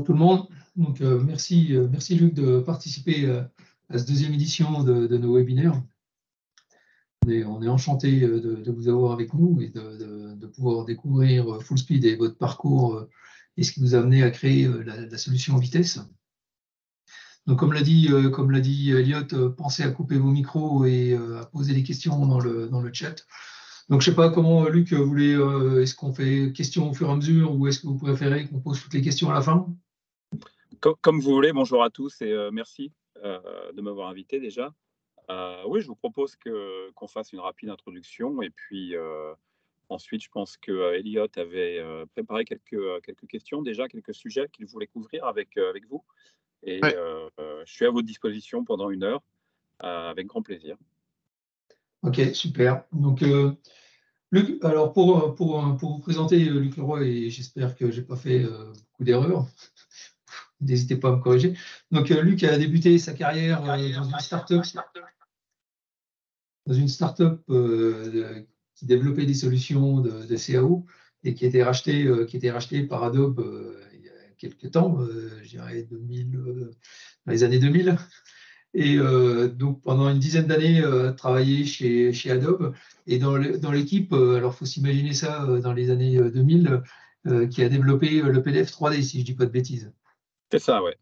Bonjour tout le monde. Donc, merci Luc de participer à cette deuxième édition de nos webinaires. On est enchanté de vous avoir avec nous et de pouvoir découvrir Fullspeed et votre parcours et ce qui vous a amené à créer la solution vitesse. Donc, comme l'a dit Elliot, pensez à couper vos micros et à poser des questions dans le chat. Donc, je ne sais pas comment, Luc, vous voulez, est-ce qu'on fait questions au fur et à mesure ou est-ce que vous préférez qu'on pose toutes les questions à la fin? Comme vous voulez, bonjour à tous et merci de m'avoir invité déjà. Oui, je vous propose qu'on fasse une rapide introduction et puis ensuite, je pense que Elliot avait préparé quelques questions déjà, quelques sujets qu'il voulait couvrir avec vous. Et ouais. Je suis à votre disposition pendant 1 heure avec grand plaisir. Ok, super. Donc, Luc, alors pour vous présenter, Luc Leroy, et j'espère que je n'ai pas fait beaucoup d'erreurs, n'hésitez pas à me corriger. Donc, Luc a débuté sa carrière dans une start-up qui développait des solutions de CAO et qui était rachetée par Adobe il y a quelques temps, je dirais dans les années 2000. Et donc, pendant une dizaine d'années, travaillé chez Adobe. Et dans l'équipe, alors il faut s'imaginer ça dans les années 2000, qui a développé le PDF 3D, si je ne dis pas de bêtises. C'est ça, ouais.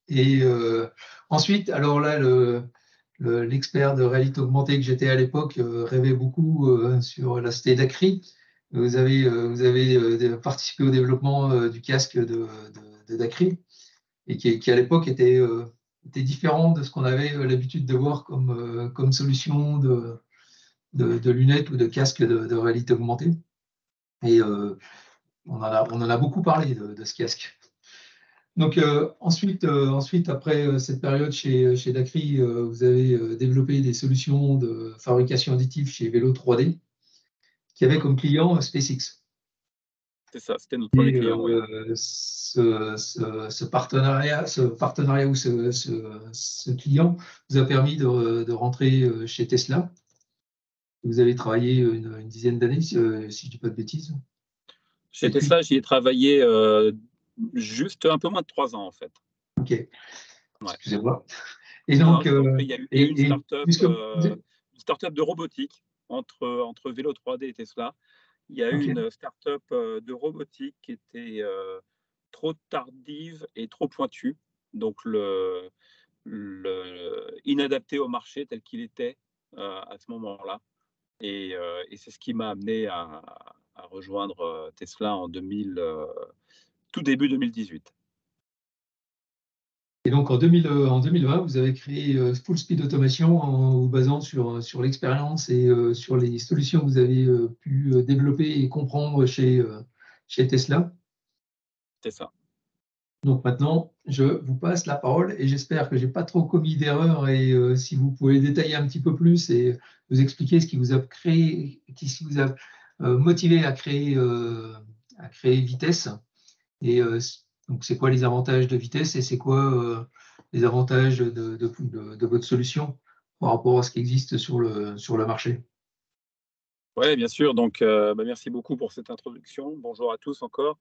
Et ensuite, alors là, l'expert de réalité augmentée que j'étais à l'époque rêvait beaucoup sur la cité d'Acry. Vous avez participé au développement du casque de d'Acry et qui à l'époque était différent de ce qu'on avait l'habitude de voir comme solution de lunettes ou de casque de réalité augmentée. Et on en a beaucoup parlé de ce casque. Donc ensuite, après cette période chez Dacry, vous avez développé des solutions de fabrication additive chez Vélo 3D, qui avait comme client SpaceX. C'est ça, c'était notre premier client. Oui. Ce partenariat ou ce client vous a permis de rentrer chez Tesla. Vous avez travaillé une dizaine d'années, si je ne dis pas de bêtises. Chez Tesla, j'y ai travaillé juste un peu moins de 3 ans, en fait. Ok, excusez-moi. Et donc, il y a eu une start-up de robotique entre Vélo 3D et Tesla. Il y a eu une start-up de robotique qui était trop tardive et trop pointue, donc inadapté au marché tel qu'il était à ce moment-là. Et c'est ce qui m'a amené à rejoindre Tesla en tout début 2018. Et donc en 2020, vous avez créé Fullspeed Automation en vous basant sur l'expérience et sur les solutions que vous avez pu développer et comprendre chez Tesla. C'est ça. Donc maintenant, je vous passe la parole et j'espère que je n'ai pas trop commis d'erreurs et si vous pouvez détailler un petit peu plus et nous expliquer ce qui vous a motivé à créer Vitesse et donc c'est quoi les avantages de Vitesse et c'est quoi les avantages de votre solution par rapport à ce qui existe sur le marché. Oui, bien sûr. Donc, merci beaucoup pour cette introduction. Bonjour à tous encore.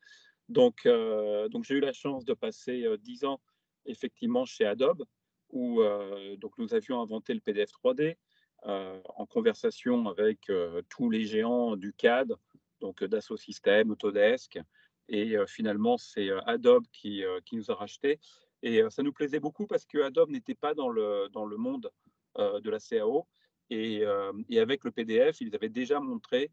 Donc j'ai eu la chance de passer 10 ans effectivement chez Adobe, où donc nous avions inventé le PDF 3D en conversation avec tous les géants du CAD, donc Dassault Systèmes, Autodesk, et finalement c'est Adobe qui nous a rachetés. Et ça nous plaisait beaucoup parce que Adobe n'était pas dans le monde de la CAO, et avec le PDF, ils avaient déjà montré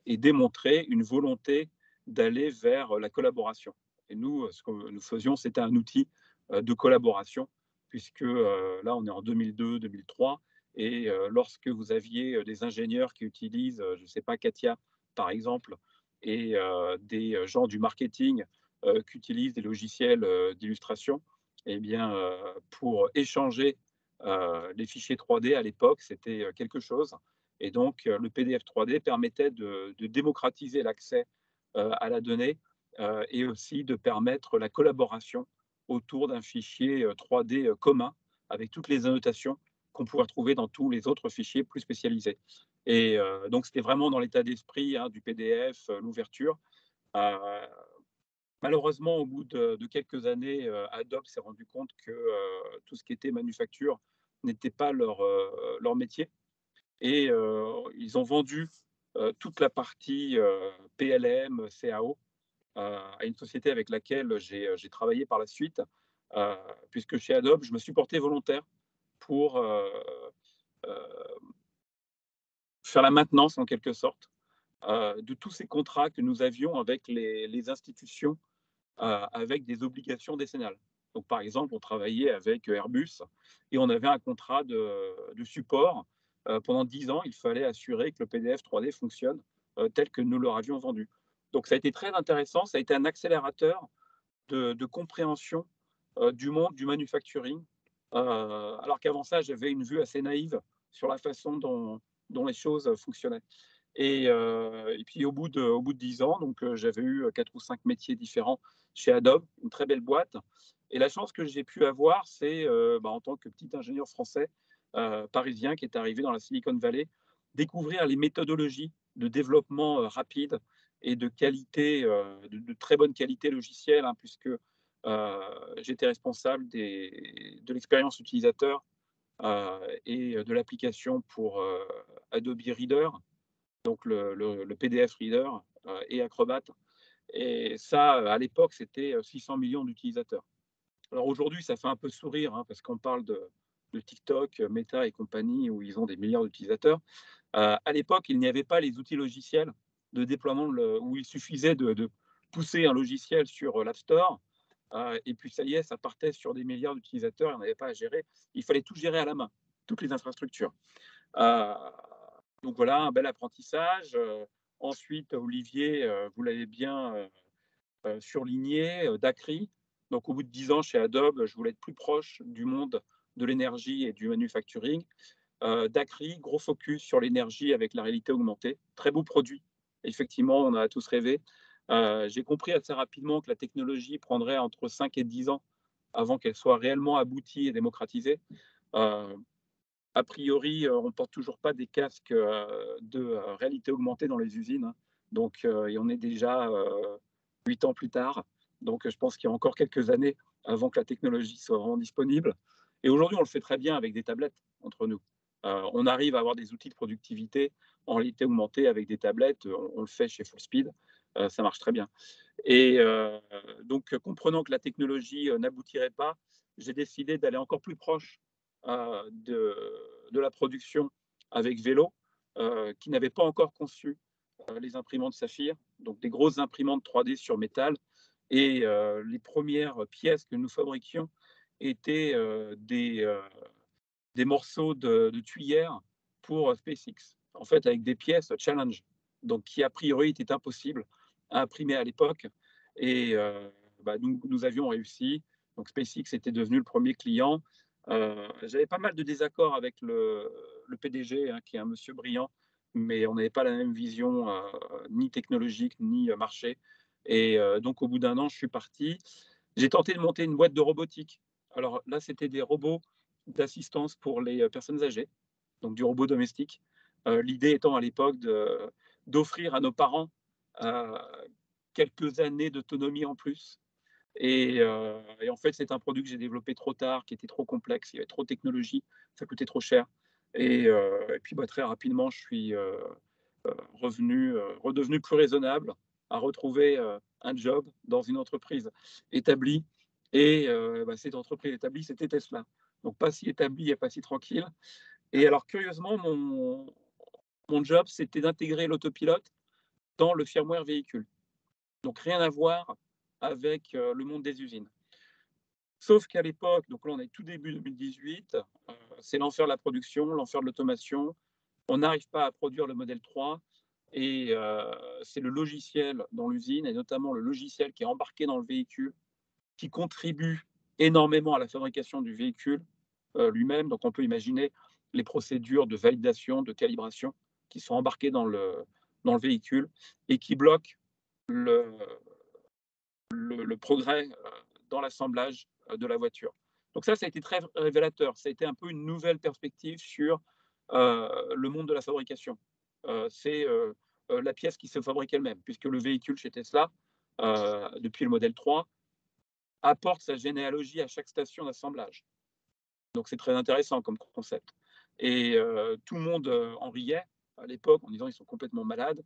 et démontré une volonté d'aller vers la collaboration. Et nous, ce que nous faisions, c'était un outil de collaboration, puisque là, on est en 2002-2003, et lorsque vous aviez des ingénieurs qui utilisent, je ne sais pas, Katia, par exemple, et des gens du marketing qui utilisent des logiciels d'illustration, eh bien, pour échanger les fichiers 3D à l'époque, c'était quelque chose. Et donc, le PDF 3D permettait de démocratiser l'accès à la donnée et aussi de permettre la collaboration autour d'un fichier 3D commun avec toutes les annotations qu'on pourrait retrouver dans tous les autres fichiers plus spécialisés. Et donc, c'était vraiment dans l'état d'esprit du PDF, l'ouverture. Malheureusement, au bout de quelques années, Adobe s'est rendu compte que tout ce qui était manufacture n'était pas leur métier. Et ils ont vendu toute la partie PLM, CAO à une société avec laquelle j'ai travaillé par la suite, euh, puisque chez Adobe, je me suis porté volontaire pour euh, faire la maintenance, en quelque sorte, de tous ces contrats que nous avions avec les institutions, avec des obligations décennales. Donc, par exemple, on travaillait avec Airbus et on avait un contrat de support. Pendant 10 ans, il fallait assurer que le PDF 3D fonctionne tel que nous leur avions vendu. Donc, ça a été très intéressant. Ça a été un accélérateur de compréhension du monde du manufacturing. Alors qu'avant ça, j'avais une vue assez naïve sur la façon dont les choses fonctionnaient. Et puis au bout de 10 ans, donc j'avais eu 4 ou 5 métiers différents chez Adobe, une très belle boîte. Et la chance que j'ai pu avoir, c'est en tant que petit ingénieur français parisien qui est arrivé dans la Silicon Valley, découvrir les méthodologies de développement rapide et de qualité, de très bonne qualité logicielle, hein, puisque j'étais responsable de l'expérience utilisateur et de l'application pour Adobe Reader, donc le PDF Reader et Acrobat. Et ça, à l'époque, c'était 600 millions d'utilisateurs. Alors aujourd'hui, ça fait un peu sourire, hein, parce qu'on parle de TikTok, Meta et compagnie, où ils ont des milliards d'utilisateurs. À l'époque, il n'y avait pas les outils logiciels de déploiement, où il suffisait de pousser un logiciel sur l'App Store, et puis ça y est, ça partait sur des milliards d'utilisateurs, et on n'avait pas à gérer. Il fallait tout gérer à la main, toutes les infrastructures. Euh, donc voilà, un bel apprentissage. Ensuite, Olivier, vous l'avez bien surligné, Dacry. Donc au bout de 10 ans chez Adobe, je voulais être plus proche du monde de l'énergie et du manufacturing. Dacry, gros focus sur l'énergie avec la réalité augmentée. Très beau produit. Effectivement, on a tous rêvé. J'ai compris assez rapidement que la technologie prendrait entre 5 et 10 ans avant qu'elle soit réellement aboutie et démocratisée. Euh, A priori, on ne porte toujours pas des casques de réalité augmentée dans les usines, hein. Donc, et on est déjà 8 ans plus tard. Donc, je pense qu'il y a encore quelques années avant que la technologie soit vraiment disponible. Et aujourd'hui, on le fait très bien avec des tablettes entre nous. On arrive à avoir des outils de productivité en réalité augmentée avec des tablettes. On le fait chez Full Speed. Ça marche très bien. Et donc, comprenant que la technologie n'aboutirait pas, j'ai décidé d'aller encore plus proche de la production avec Vélo, qui n'avait pas encore conçu les imprimantes Saphir, donc des grosses imprimantes 3D sur métal. Et les premières pièces que nous fabriquions étaient des morceaux de tuyères pour SpaceX, en fait avec des pièces Challenge, donc qui a priori étaient impossibles à imprimer à l'époque. Et nous avions réussi. Donc SpaceX était devenu le premier client. J'avais pas mal de désaccords avec le PDG, hein, qui est un monsieur brillant, mais on n'avait pas la même vision, ni technologique, ni marché. Et donc au bout d'un an, je suis parti. J'ai tenté de monter une boîte de robotique. Alors là, c'était des robots d'assistance pour les personnes âgées, donc du robot domestique. L'idée étant à l'époque d'offrir à nos parents euh, quelques années d'autonomie en plus. Et en fait, c'est un produit que j'ai développé trop tard, qui était trop complexe, il y avait trop de technologie, ça coûtait trop cher. Et puis très rapidement, je suis redevenu plus raisonnable, à retrouver un job dans une entreprise établie. Et cette entreprise établie, c'était Tesla. Donc pas si établie et pas si tranquille. Et alors curieusement, mon job, c'était d'intégrer l'autopilote dans le firmware véhicule. Donc rien à voir avec le monde des usines. Sauf qu'à l'époque, donc là on est tout début 2018, c'est l'enfer de la production, l'enfer de l'automation. On n'arrive pas à produire le modèle 3 et c'est le logiciel dans l'usine et notamment le logiciel qui est embarqué dans le véhicule qui contribue énormément à la fabrication du véhicule lui-même. Donc on peut imaginer les procédures de validation, de calibration qui sont embarquées dans le véhicule et qui bloquent le progrès dans l'assemblage de la voiture. Donc ça a été très révélateur. Ça a été un peu une nouvelle perspective sur le monde de la fabrication. C'est la pièce qui se fabrique elle-même, puisque le véhicule chez Tesla, depuis le modèle 3, apporte sa généalogie à chaque station d'assemblage. Donc c'est très intéressant comme concept. Et tout le monde en riait à l'époque en disant ils sont complètement malades.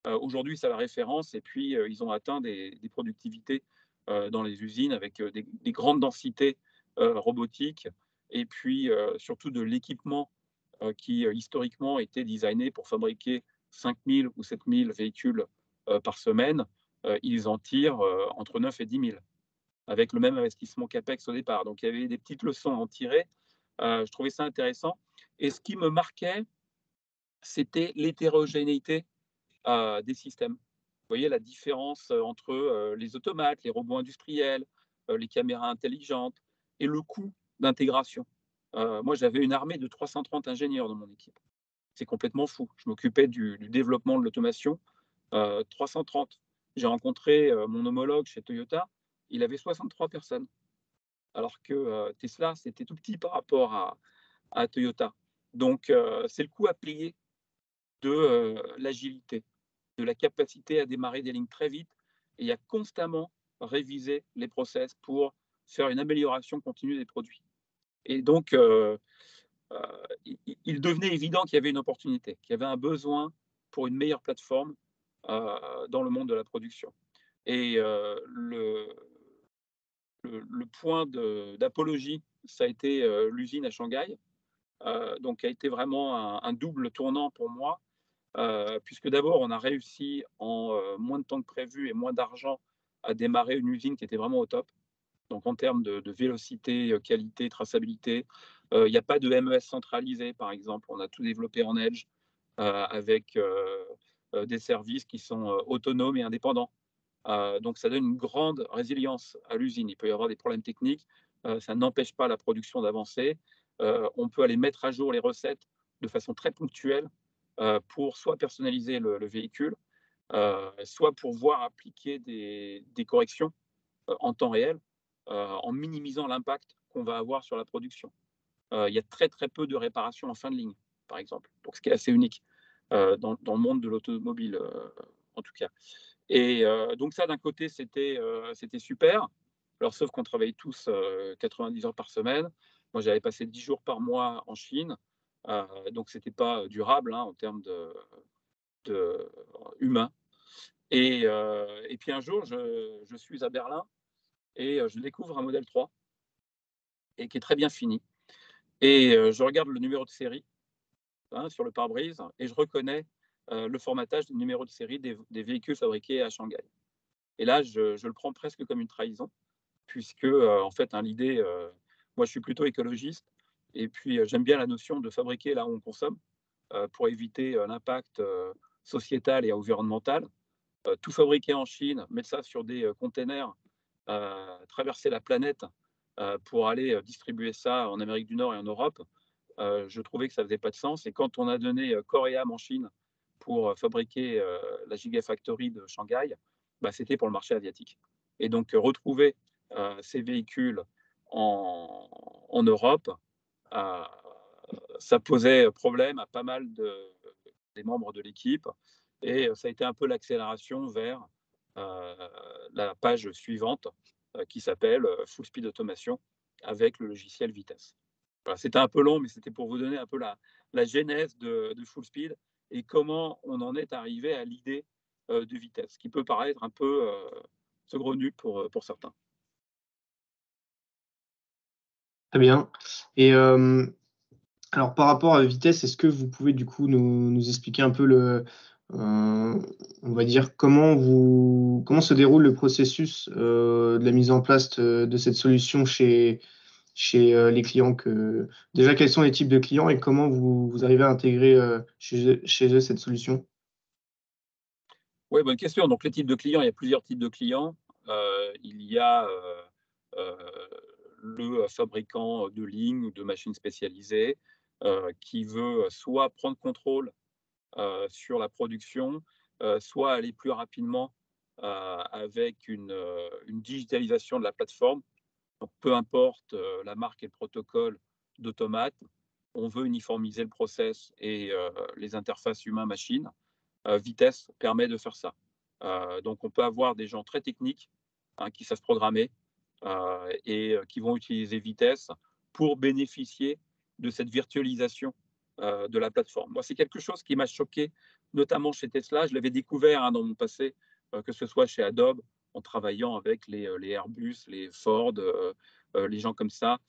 Aujourd'hui, c'est la référence et puis ils ont atteint des productivités dans les usines avec des grandes densités robotiques et puis surtout de l'équipement qui historiquement était designé pour fabriquer 5000 ou 7000 véhicules par semaine. Ils en tirent entre 9 et 10 000 avec le même investissement CAPEX au départ. Donc il y avait des petites leçons à en tirer. Je trouvais ça intéressant. Et ce qui me marquait, c'était l'hétérogénéité des systèmes. Vous voyez la différence entre les automates, les robots industriels, les caméras intelligentes et le coût d'intégration. Moi, j'avais une armée de 330 ingénieurs dans mon équipe. C'est complètement fou. Je m'occupais du développement de l'automation. 330. J'ai rencontré mon homologue chez Toyota. Il avait 63 personnes. Alors que Tesla, c'était tout petit par rapport à Toyota. Donc, c'est le coût à payer de l'agilité, de la capacité à démarrer des lignes très vite et à constamment réviser les process pour faire une amélioration continue des produits. Et donc, il devenait évident qu'il y avait une opportunité, qu'il y avait un besoin pour une meilleure plateforme dans le monde de la production. Et le point d'apologie, ça a été l'usine à Shanghai, donc qui a été vraiment un double tournant pour moi, puisque d'abord, on a réussi en moins de temps que prévu et moins d'argent à démarrer une usine qui était vraiment au top. Donc en termes de vélocité, qualité, traçabilité, il n'y a pas de MES centralisé, par exemple. On a tout développé en Edge avec des services qui sont autonomes et indépendants. Donc ça donne une grande résilience à l'usine. Il peut y avoir des problèmes techniques, ça n'empêche pas la production d'avancer. On peut aller mettre à jour les recettes de façon très ponctuelle pour soit personnaliser le véhicule, soit pour voir appliquer des corrections en temps réel, en minimisant l'impact qu'on va avoir sur la production. Il y a très très peu de réparations en fin de ligne, par exemple, donc ce qui est assez unique dans le monde de l'automobile, en tout cas. Et donc ça, d'un côté, c'était super. Alors, sauf qu'on travaillait tous 90 heures par semaine. Moi, j'avais passé 10 jours par mois en Chine. Donc, ce n'était pas durable en termes humain. Et puis, un jour, je suis à Berlin et je découvre un modèle 3 et qui est très bien fini. Et je regarde le numéro de série sur le pare-brise et je reconnais le formatage du numéro de série des véhicules fabriqués à Shanghai. Et là, je le prends presque comme une trahison, puisque, en fait, l'idée, moi, je suis plutôt écologiste, et puis j'aime bien la notion de fabriquer là où on consomme, pour éviter l'impact sociétal et environnemental. Tout fabriquer en Chine, mettre ça sur des containers, traverser la planète pour aller distribuer ça en Amérique du Nord et en Europe, je trouvais que ça faisait pas de sens. Et quand on a donné corps et âme en Chine pour fabriquer la Gigafactory de Shanghai, c'était pour le marché asiatique. Et donc, retrouver ces véhicules en Europe, euh, ça posait problème à pas mal des membres de l'équipe. Et ça a été un peu l'accélération vers la page suivante qui s'appelle Full Speed Automation avec le logiciel Vitesse. Voilà, c'était un peu long, mais c'était pour vous donner un peu la genèse de Full Speed et comment on en est arrivé à l'idée de vitesse, qui peut paraître un peu saugrenu pour certains. Très bien. Et alors, par rapport à la vitesse, est-ce que vous pouvez du coup nous expliquer un peu on va dire, comment se déroule le processus de la mise en place de cette solution chez les clients déjà, quels sont les types de clients et comment vous arrivez à intégrer chez eux cette solution? Oui, bonne question. Donc, les types de clients, il y a plusieurs types de clients. Il y a le fabricant de lignes ou de machines spécialisées qui veut soit prendre contrôle sur la production, soit aller plus rapidement avec une digitalisation de la plateforme. Donc, peu importe la marque et le protocole d'automate, on veut uniformiser le process et les interfaces humain-machine. Vitesse permet de faire ça. Donc, on peut avoir des gens très techniques qui savent programmer et qui vont utiliser Vitess pour bénéficier de cette virtualisation de la plateforme. Moi, c'est quelque chose qui m'a choqué, notamment chez Tesla. Je l'avais découvert dans mon passé, que ce soit chez Adobe, en travaillant avec les Airbus, les Ford, les gens comme ça.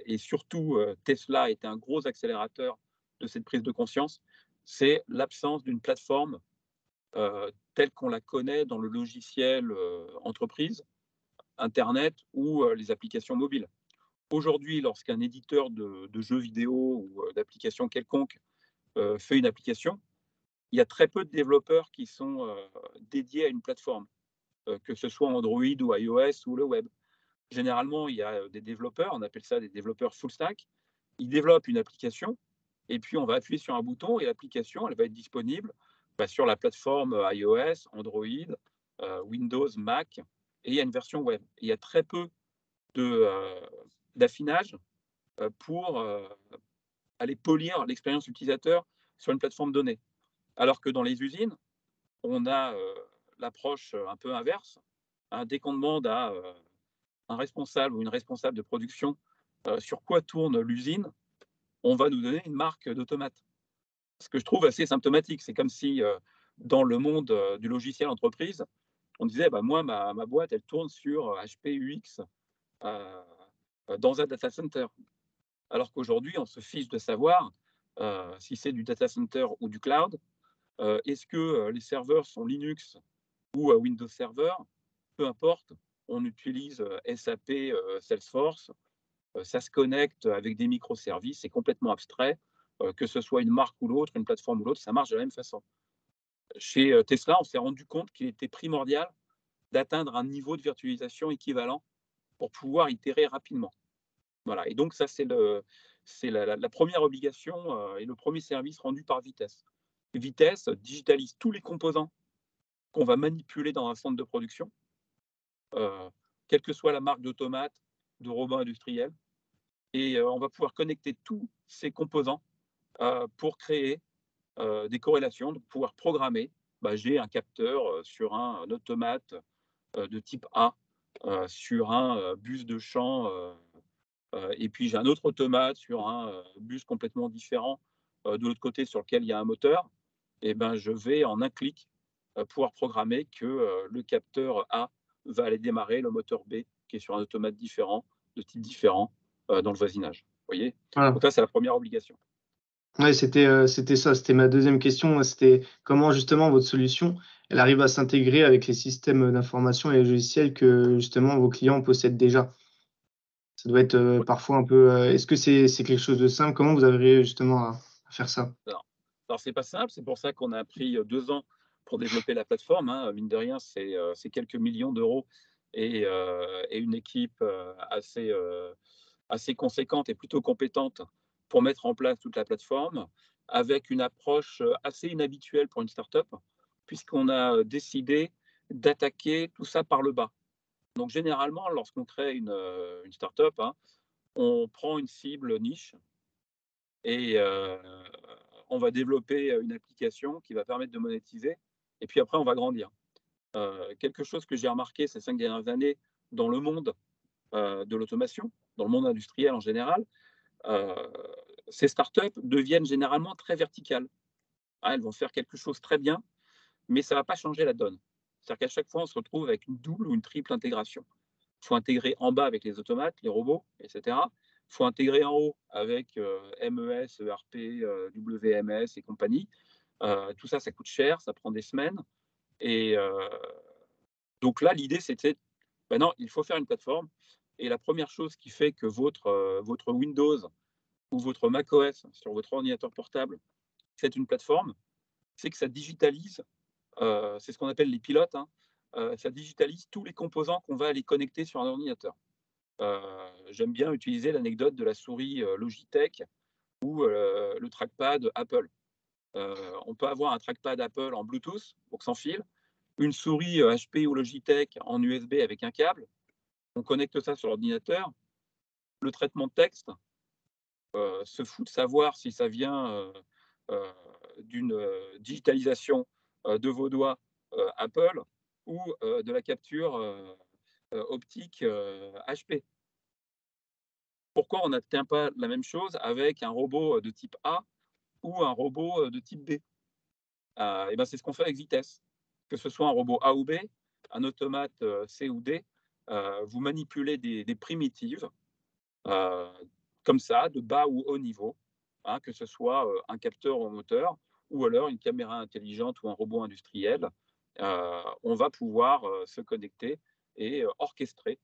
Et surtout, Tesla était un gros accélérateur de cette prise de conscience. C'est l'absence d'une plateforme telle qu'on la connaît dans le logiciel entreprise, Internet ou les applications mobiles. Aujourd'hui, lorsqu'un éditeur de jeux vidéo ou d'applications quelconque fait une application, il y a très peu de développeurs qui sont dédiés à une plateforme, que ce soit Android ou iOS ou le web. Généralement, il y a des développeurs, on appelle ça des développeurs full stack. Ils développent une application et puis on va appuyer sur un bouton et l'application, elle va être disponible sur la plateforme iOS, Android, Windows, Mac, et il y a une version web. Et il y a très peu d'affinage pour aller polir l'expérience utilisateur sur une plateforme donnée. Alors que dans les usines, on a l'approche un peu inverse. Dès qu'on demande à un responsable ou une responsable de production sur quoi tourne l'usine, on va nous donner une marque d'automate. Ce que je trouve assez symptomatique, c'est comme si dans le monde du logiciel entreprise, on disait moi, ma boîte, elle tourne sur HP UX dans un data center. Alors qu'aujourd'hui, on se fiche de savoir si c'est du data center ou du cloud. Est-ce que les serveurs sont Linux ou Windows Server? Peu importe, on utilise SAP, Salesforce, ça se connecte avec des microservices, c'est complètement abstrait, que ce soit une marque ou l'autre, une plateforme ou l'autre, ça marche de la même façon. Chez Tesla, on s'est rendu compte qu'il était primordial d'atteindre un niveau de virtualisation équivalent pour pouvoir itérer rapidement. Voilà. Et donc, ça, c'est la première obligation et le premier service rendu par Vitess. Vitess digitalise tous les composants qu'on va manipuler dans un centre de production, quelle que soit la marque d'automate, de robot industriel. Et on va pouvoir connecter tous ces composants pour créer des corrélations, de pouvoir programmer. J'ai un capteur sur un automate de type A, sur un bus de champ, et puis j'ai un autre automate sur un bus complètement différent de l'autre côté sur lequel il y a un moteur. Et je vais en un clic pouvoir programmer que le capteur A va aller démarrer le moteur B qui est sur un automate différent, de type différent, dans le voisinage. Vous voyez? Voilà. Donc ça, c'est la première obligation. Ouais, c'était ça, c'était ma deuxième question. C'était comment justement votre solution, elle arrive à s'intégrer avec les systèmes d'information et les logiciels que justement vos clients possèdent déjà. Ça doit être parfois un peu. Est-ce que c'est quelque chose de simple? Comment vous arrivez justement à faire ça? Alors c'est pas simple, c'est pour ça qu'on a pris 2 ans pour développer la plateforme. Mine de rien, c'est quelques millions d'euros et une équipe assez conséquente et plutôt compétente pour mettre en place toute la plateforme, avec une approche assez inhabituelle pour une startup, puisqu'on a décidé d'attaquer tout ça par le bas. Donc généralement, lorsqu'on crée une startup, on prend une cible niche et on va développer une application qui va permettre de monétiser, et puis après on va grandir. Quelque chose que j'ai remarqué ces 5 dernières années dans le monde de l'automation, dans le monde industriel en général, ces startups deviennent généralement très verticales. Elles vont faire quelque chose très bien, mais ça ne va pas changer la donne. C'est-à-dire qu'à chaque fois, on se retrouve avec une double ou une triple intégration. Il faut intégrer en bas avec les automates, les robots, etc. Il faut intégrer en haut avec MES, ERP, WMS et compagnie. Tout ça, ça coûte cher, ça prend des semaines. Et donc là, l'idée, c'était, non, il faut faire une plateforme. Et la première chose qui fait que votre Windows ou votre macOS sur votre ordinateur portable, c'est une plateforme, c'est que ça digitalise, c'est ce qu'on appelle les pilotes, ça digitalise tous les composants qu'on va aller connecter sur un ordinateur. J'aime bien utiliser l'anecdote de la souris Logitech ou le trackpad Apple. On peut avoir un trackpad Apple en Bluetooth, donc sans fil, une souris HP ou Logitech en USB avec un câble, on connecte ça sur l'ordinateur, le traitement de texte se fout de savoir si ça vient d'une digitalisation de vos doigts Apple ou de la capture optique HP. Pourquoi on n'atteint pas la même chose avec un robot de type A ou un robot de type B? Et ben, c'est ce qu'on fait avec vitesse. Que ce soit un robot A ou B, un automate C ou D, vous manipulez des primitives comme ça, de bas ou haut niveau, hein, que ce soit un capteur au moteur ou alors une caméra intelligente ou un robot industriel. On va pouvoir se connecter et orchestrer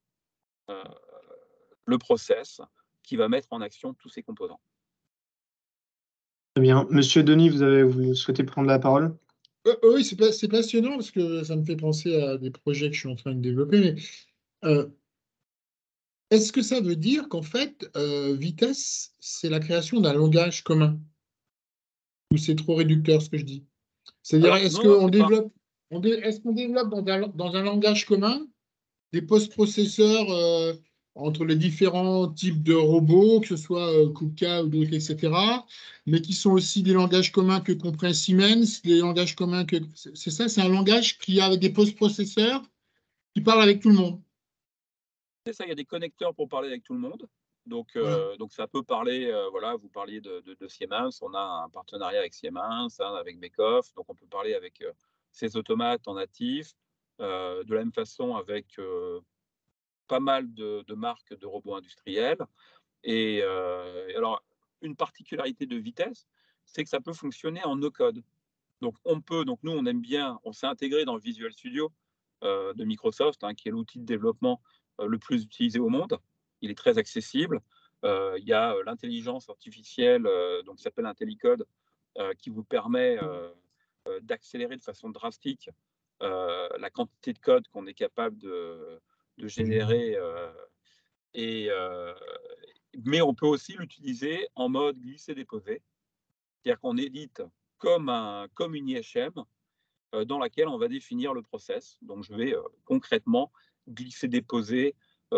le process qui va mettre en action tous ces composants. Très bien. Monsieur Denis, vous souhaitez prendre la parole? Oui, c'est passionnant parce que ça me fait penser à des projets que je suis en train de développer. Mais est-ce que ça veut dire qu'en fait, vitesse, c'est la création d'un langage commun? Ou c'est trop réducteur ce que je dis? C'est-à-dire, est-ce qu'on développe, est-ce qu'on développe dans un langage commun des post-processeurs entre les différents types de robots, que ce soit KUKA ou d'autres, etc., mais qui sont aussi des langages communs que comprend Siemens, des langages communs que... C'est ça, c'est un langage qui a des post-processeurs qui parlent avec tout le monde. C'est ça, il y a des connecteurs pour parler avec tout le monde. Donc, Voilà. donc ça peut parler, voilà, vous parliez de Siemens, on a un partenariat avec Siemens, hein, avec Beckhoff, donc on peut parler avec ces automates en natif, de la même façon avec pas mal de marques de robots industriels. Et alors, une particularité de vitesse, c'est que ça peut fonctionner en no-code. Donc, nous, on aime bien, on s'est intégré dans le Visual Studio de Microsoft, hein, qui est l'outil de développement le plus utilisé au monde. Il est très accessible. Il y a l'intelligence artificielle, donc qui s'appelle IntelliCode, qui vous permet d'accélérer de façon drastique la quantité de code qu'on est capable de générer. Mais on peut aussi l'utiliser en mode glisser-déposer, c'est-à-dire qu'on édite comme une IHM dans laquelle on va définir le process. Donc, je vais concrètement glisser-déposer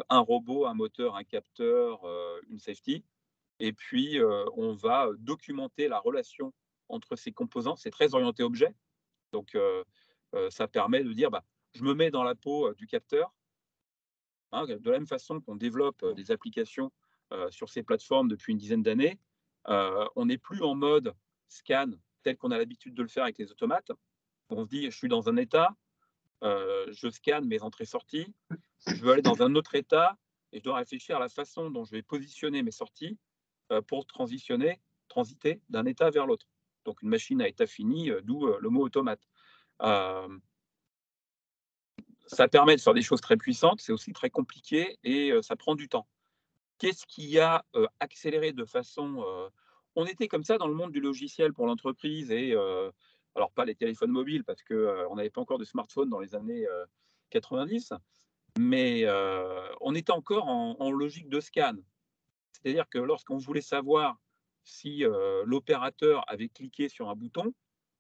un robot, un moteur, un capteur, une safety. Et puis, on va documenter la relation entre ces composants. C'est très orienté objet. Donc, ça permet de dire, je me mets dans la peau du capteur. Hein, de la même façon qu'on développe des applications sur ces plateformes depuis une dizaine d'années, on n'est plus en mode scan tel qu'on a l'habitude de le faire avec les automates. On se dit, je suis dans un état, je scanne mes entrées-sorties, je veux aller dans un autre état et je dois réfléchir à la façon dont je vais positionner mes sorties pour transiter d'un état vers l'autre. Donc une machine à état fini, d'où le mot automate. Ça permet de faire des choses très puissantes, c'est aussi très compliqué et ça prend du temps. Qu'est-ce qui a accéléré de façon... on était comme ça dans le monde du logiciel pour l'entreprise et alors pas les téléphones mobiles parce qu'on n'avait pas encore de smartphone dans les années 90, mais on était encore en logique de scan. C'est-à-dire que lorsqu'on voulait savoir si l'opérateur avait cliqué sur un bouton,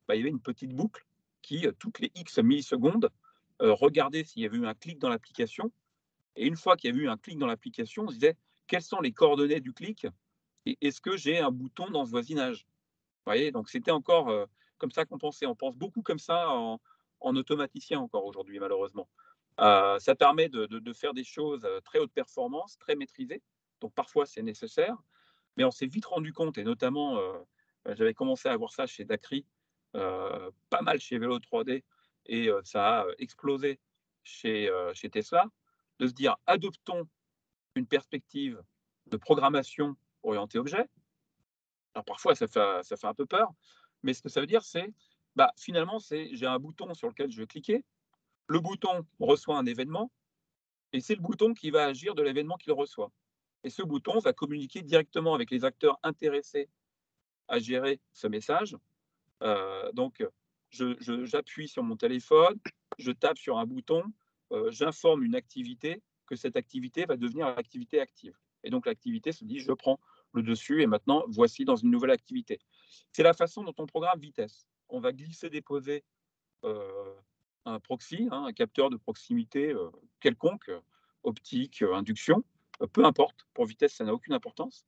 il y avait une petite boucle qui, toutes les X millisecondes, regardait s'il y avait eu un clic dans l'application. Et une fois qu'il y avait eu un clic dans l'application, on se disait quelles sont les coordonnées du clic et est-ce que j'ai un bouton dans ce voisinage? Vous voyez, donc c'était encore comme ça qu'on pensait. On pense beaucoup comme ça en automaticien encore aujourd'hui, malheureusement. Ça permet de faire des choses très haute performance, très maîtrisées. Donc parfois c'est nécessaire, mais on s'est vite rendu compte, et notamment j'avais commencé à voir ça chez Dacry, pas mal chez Vélo 3D, et ça a explosé chez Tesla, de se dire adoptons une perspective de programmation orientée objet. Alors parfois ça fait un peu peur, mais ce que ça veut dire c'est finalement j'ai un bouton sur lequel je vais cliquer, le bouton reçoit un événement et c'est le bouton qui va agir de l'événement qu'il reçoit. Et ce bouton va communiquer directement avec les acteurs intéressés à gérer ce message. Donc, j'appuie sur mon téléphone, je tape sur un bouton, j'informe une activité que cette activité va devenir l'activité active. Et donc, l'activité se dit, je prends le dessus et maintenant, voici dans une nouvelle activité. C'est la façon dont on programme vitesse. On va glisser-déposer un proxy, un capteur de proximité quelconque, optique, induction, peu importe. Pour vitesse, ça n'a aucune importance.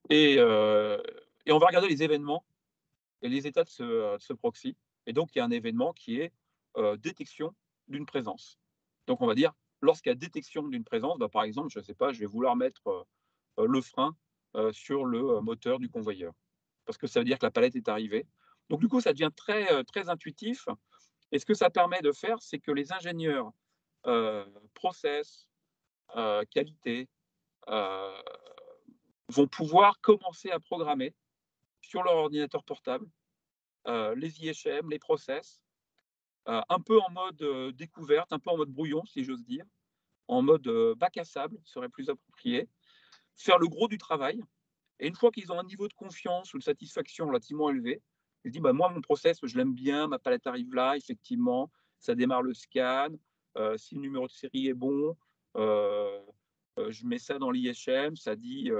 Et on va regarder les événements et les états de ce proxy. Et donc, il y a un événement qui est détection d'une présence. Donc, on va dire, lorsqu'il y a détection d'une présence, par exemple, je ne sais pas, je vais vouloir mettre le frein sur le moteur du convoyeur, parce que ça veut dire que la palette est arrivée. Donc, du coup, ça devient très, très intuitif. Et ce que ça permet de faire, c'est que les ingénieurs process, qualité, vont pouvoir commencer à programmer sur leur ordinateur portable les IHM, les process, un peu en mode découverte, un peu en mode brouillon, si j'ose dire, en mode bac à sable serait plus approprié, faire le gros du travail. Et une fois qu'ils ont un niveau de confiance ou de satisfaction relativement élevé, ils disent moi, mon process, je l'aime bien, ma palette arrive là, effectivement, ça démarre le scan, si le numéro de série est bon, je mets ça dans l'IHM, ça dit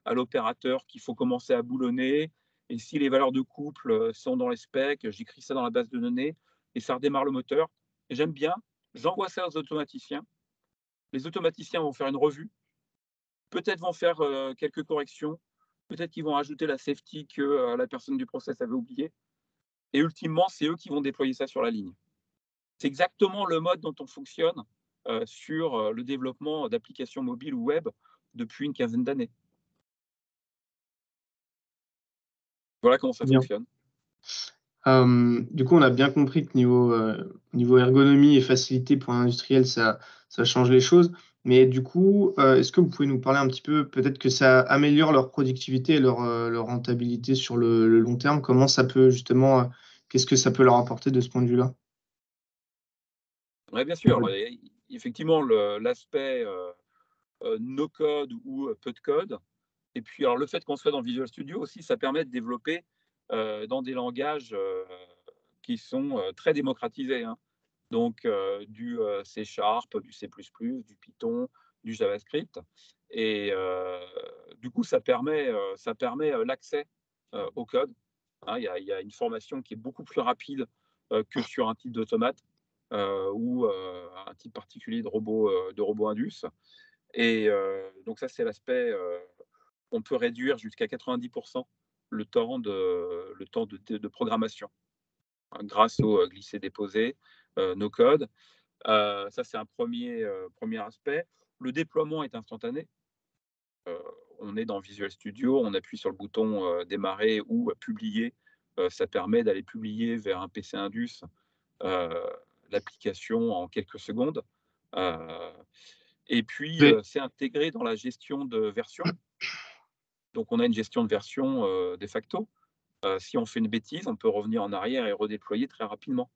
à l'opérateur qu'il faut commencer à boulonner, et si les valeurs de couple sont dans les specs, j'écris ça dans la base de données, et ça redémarre le moteur. Et j'aime bien, j'envoie ça aux automaticiens. Les automaticiens vont faire une revue, peut-être vont faire quelques corrections, peut-être qu'ils vont ajouter la safety que la personne du process avait oublié. Et ultimement, c'est eux qui vont déployer ça sur la ligne. C'est exactement le mode dont on fonctionne sur le développement d'applications mobiles ou web depuis une quinzaine d'années. Voilà comment ça fonctionne. Du coup, on a bien compris que niveau ergonomie et facilité pour l'industriel, ça change les choses. Mais du coup, est-ce que vous pouvez nous parler un petit peu, peut-être que ça améliore leur productivité et leur rentabilité sur le long terme? Comment ça peut justement, qu'est-ce que ça peut leur apporter de ce point de vue-là? Oui, bien sûr. Effectivement, l'aspect no code ou peu de code. Et puis, alors, le fait qu'on soit dans Visual Studio aussi, ça permet de développer dans des langages qui sont très démocratisés. Hein. Donc, du C#, du C++, du Python, du JavaScript. Et du coup, ça permet l'accès au code. Hein, il y a une formation qui est beaucoup plus rapide que sur un type d'automate ou un type particulier de robot Indus. Et donc, ça, c'est l'aspect, on peut réduire jusqu'à 90% le temps de programmation hein, grâce au glisser-déposer, no code. Ça, c'est un premier aspect. Le déploiement est instantané. On est dans Visual Studio, on appuie sur le bouton démarrer ou publier. Ça permet d'aller publier vers un PC Indus l'application en quelques secondes. Et puis, c'est intégré dans la gestion de version. Donc, on a une gestion de version de facto. Si on fait une bêtise, on peut revenir en arrière et redéployer très rapidement.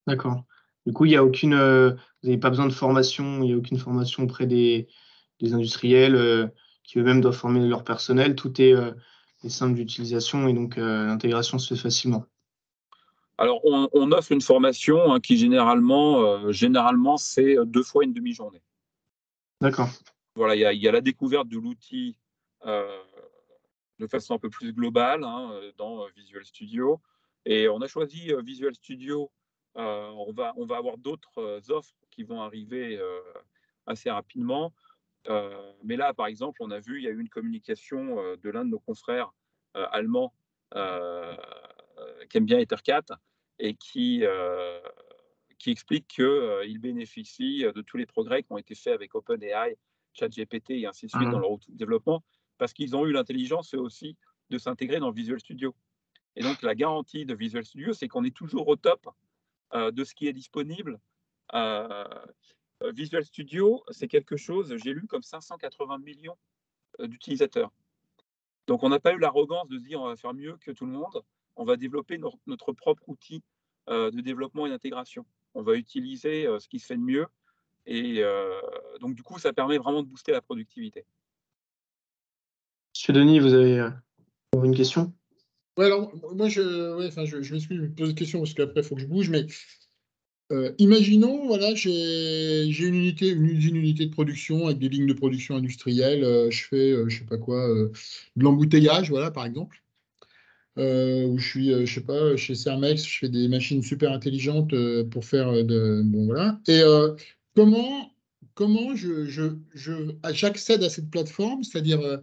D'accord. Du coup, il y a aucune, vous n'avez pas besoin de formation, il n'y a aucune formation auprès des industriels qui eux-mêmes doivent former leur personnel. Tout est simple d'utilisation et donc l'intégration se fait facilement. Alors, on offre une formation hein, qui généralement c'est 2 fois une demi-journée. D'accord. Voilà, il y a la découverte de l'outil de façon un peu plus globale hein, dans Visual Studio. Et on a choisi Visual Studio. On va avoir d'autres offres qui vont arriver assez rapidement. Mais là, par exemple, on a vu, il y a eu une communication de l'un de nos confrères allemands qui aime bien Ethercat et qui explique qu'il bénéficie de tous les progrès qui ont été faits avec OpenAI, ChatGPT et ainsi de suite dans leur outil de développement, parce qu'ils ont eu l'intelligence eux aussi de s'intégrer dans Visual Studio. Et donc, la garantie de Visual Studio, c'est qu'on est toujours au top de ce qui est disponible. Visual Studio, c'est quelque chose, j'ai lu, comme 580 millions d'utilisateurs. Donc, on n'a pas eu l'arrogance de se dire on va faire mieux que tout le monde. On va développer notre propre outil de développement et d'intégration. On va utiliser ce qui se fait de mieux. Et donc, du coup, ça permet vraiment de booster la productivité. Monsieur Denis, vous avez une question? Ouais, alors, moi, je m'excuse, je me pose une question parce qu'après, il faut que je bouge, mais imaginons, voilà, j'ai une unité de production avec des lignes de production industrielles. Je fais, je sais pas quoi, de l'embouteillage, voilà, par exemple. Où je suis, je sais pas, chez Cermex, je fais des machines super intelligentes pour faire bon, voilà. Et comment j'accède à cette plateforme, c'est-à-dire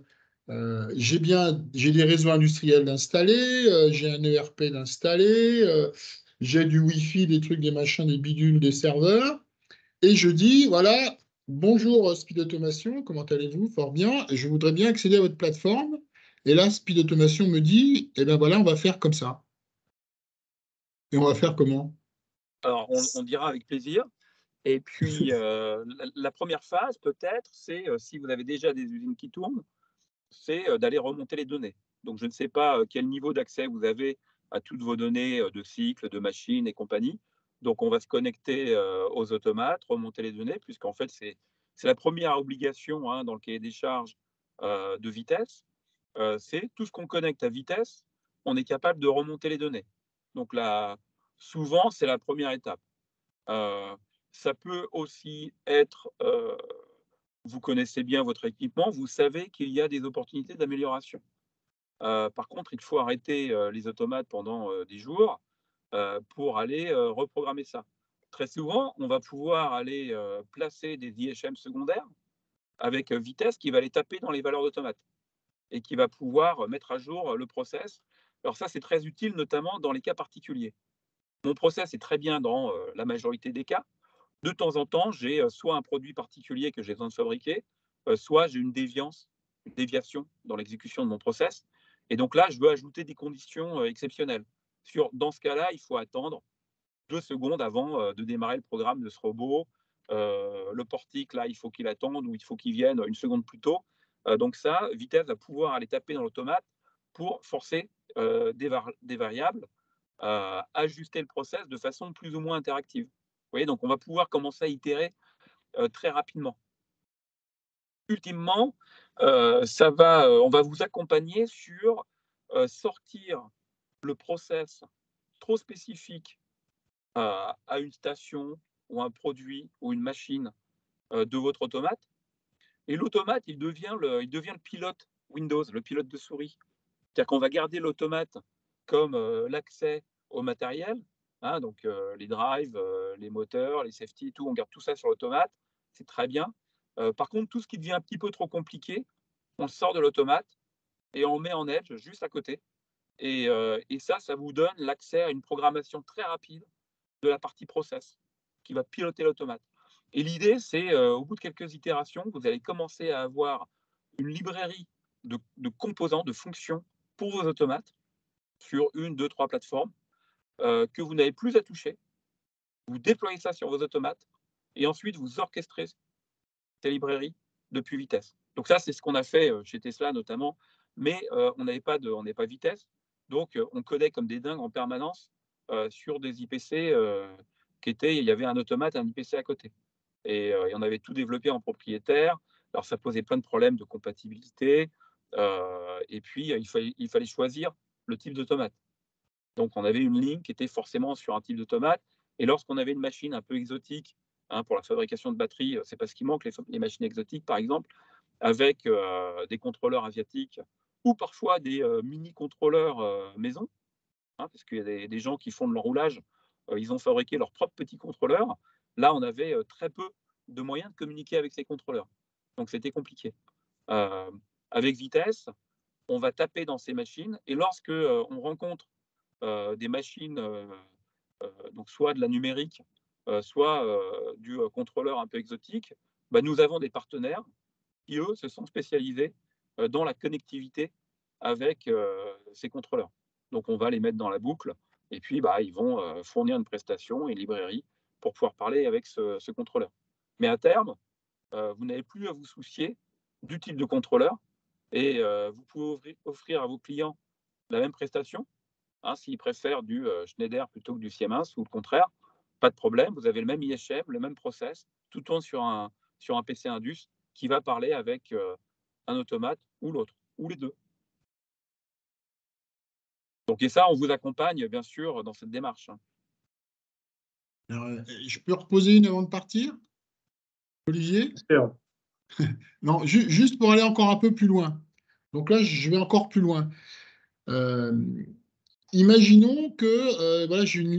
j'ai des réseaux industriels installés, j'ai un ERP d'installé, j'ai du Wi-Fi, des trucs, des machins, des bidules, des serveurs, et je dis, voilà, bonjour Speed Automation, comment allez-vous? Fort bien, je voudrais bien accéder à votre plateforme. Et là, Speed Automation me dit, eh bien voilà, on va faire comme ça. Et on va faire comment? Alors, on dira avec plaisir. Et puis, la première phase, peut-être, c'est si vous avez déjà des usines qui tournent, c'est d'aller remonter les données. Donc, je ne sais pas quel niveau d'accès vous avez à toutes vos données de cycle, de machines et compagnie. Donc, on va se connecter aux automates, remonter les données, puisqu'en fait, c'est la première obligation hein, dans le cahier des charges de vitesse. C'est tout ce qu'on connecte à vitesse, on est capable de remonter les données. Donc, là, souvent, c'est la première étape. Ça peut aussi être, vous connaissez bien votre équipement, vous savez qu'il y a des opportunités d'amélioration. Par contre, il faut arrêter les automates pendant des jours pour aller reprogrammer ça. Très souvent, on va pouvoir aller placer des IHM secondaires avec vitesse qui va les taper dans les valeurs d'automates et qui va pouvoir mettre à jour le process. Alors ça, c'est très utile, notamment dans les cas particuliers. Mon process est très bien dans la majorité des cas. De temps en temps, j'ai soit un produit particulier que j'ai besoin de fabriquer, soit j'ai une déviation dans l'exécution de mon process. Et donc là, je veux ajouter des conditions exceptionnelles. Dans ce cas-là, il faut attendre 2 secondes avant de démarrer le programme de ce robot. Le portique, là, il faut qu'il attende ou il faut qu'il vienne une seconde plus tôt. Donc ça, Vitesse va pouvoir aller taper dans l'automate pour forcer des variables, ajuster le process de façon plus ou moins interactive. Vous voyez, donc on va pouvoir commencer à itérer très rapidement. Ultimement, on va vous accompagner sur sortir le process trop spécifique à une station ou un produit ou une machine de votre automate. Et l'automate, il devient le pilote Windows, le pilote de souris. C'est-à-dire qu'on va garder l'automate comme l'accès au matériel, hein, donc les drives, les moteurs, les safety, tout, on garde tout ça sur l'automate, c'est très bien. Par contre, tout ce qui devient un petit peu trop compliqué, on le sort de l'automate et on met en edge juste à côté. Et ça vous donne l'accès à une programmation très rapide de la partie process qui va piloter l'automate. Et l'idée, c'est au bout de quelques itérations, vous allez commencer à avoir une librairie de composants, de fonctions pour vos automates sur 1, 2, 3 plateformes que vous n'avez plus à toucher. Vous déployez ça sur vos automates et ensuite vous orchestrez ces librairies depuis Vitesse. Donc ça, c'est ce qu'on a fait chez Tesla notamment, mais on n'avait pas Vitesse, donc on codait comme des dingues en permanence sur des IPC il y avait un automate et un IPC à côté. Et on avait tout développé en propriétaire. Alors ça posait plein de problèmes de compatibilité. Et puis il fallait choisir le type d'automate. Donc on avait une ligne qui était forcément sur un type d'automate. Et lorsqu'on avait une machine un peu exotique, hein, pour la fabrication de batteries, c'est pas ce qui manque, les machines exotiques par exemple, avec des contrôleurs asiatiques ou parfois des mini-contrôleurs maison, hein, parce qu'il y a des gens qui font de l'enroulage, ils ont fabriqué leurs propres petits contrôleurs. Là, on avait très peu de moyens de communiquer avec ces contrôleurs. Donc c'était compliqué. Avec Vitesse, on va taper dans ces machines et lorsque on rencontre des machines, donc soit de la numérique, soit du contrôleur un peu exotique, bah, nous avons des partenaires qui, eux, se sont spécialisés dans la connectivité avec ces contrôleurs. Donc, on va les mettre dans la boucle et puis bah, ils vont fournir une prestation et une librairie pour pouvoir parler avec ce contrôleur. Mais à terme, vous n'avez plus à vous soucier du type de contrôleur et vous pouvez offrir à vos clients la même prestation. Hein, s'ils préfèrent du Schneider plutôt que du Siemens ou le contraire, pas de problème, vous avez le même IHM, le même process, tout tourne sur un PC Indus qui va parler avec un automate ou l'autre, ou les deux. Donc, et ça, on vous accompagne, bien sûr, dans cette démarche. Alors, je peux reposer une avant de partir, Olivier? Non, juste pour aller encore un peu plus loin. Donc là, je vais encore plus loin. Imaginons que voilà, j'ai une